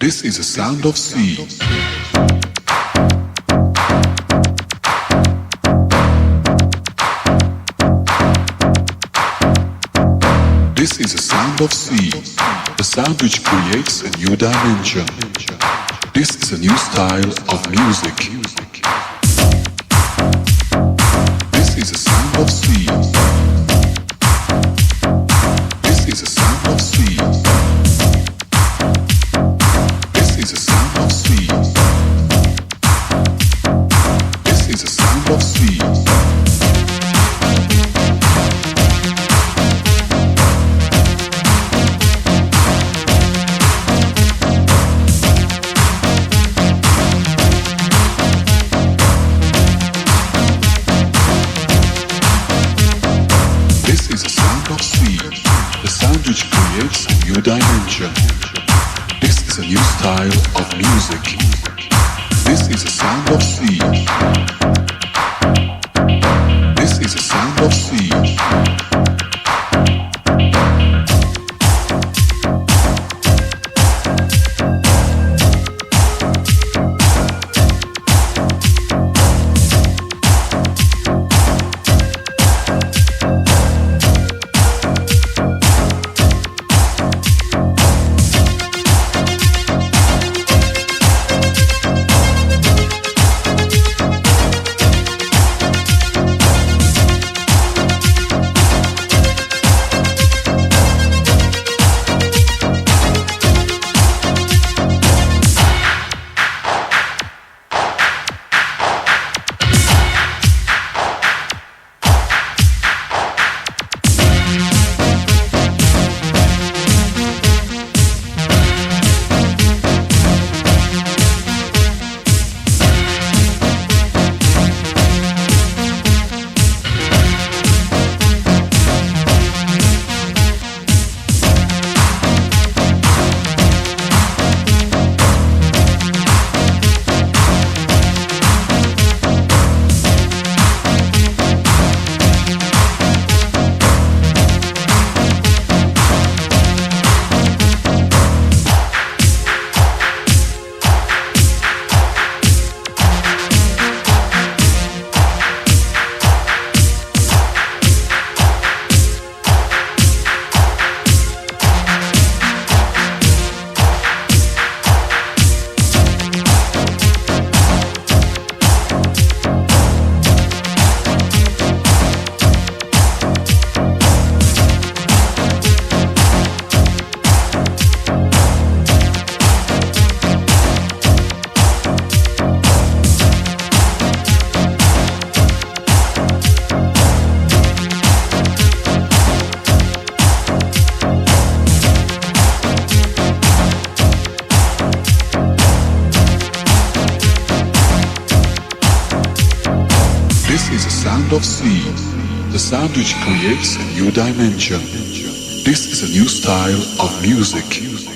This is a sound of sea. This is a sound of sea, a sound which creates a new dimension. This is a new style of music. This is a sound of sea. This is a sound of sea. This is a sound of sea. This is a sound of sea. Which creates a new dimension. This is a new style of music. This is a sound of sea. This is a sound of sea. Of sea, the sound which creates a new dimension. This is a new style of music.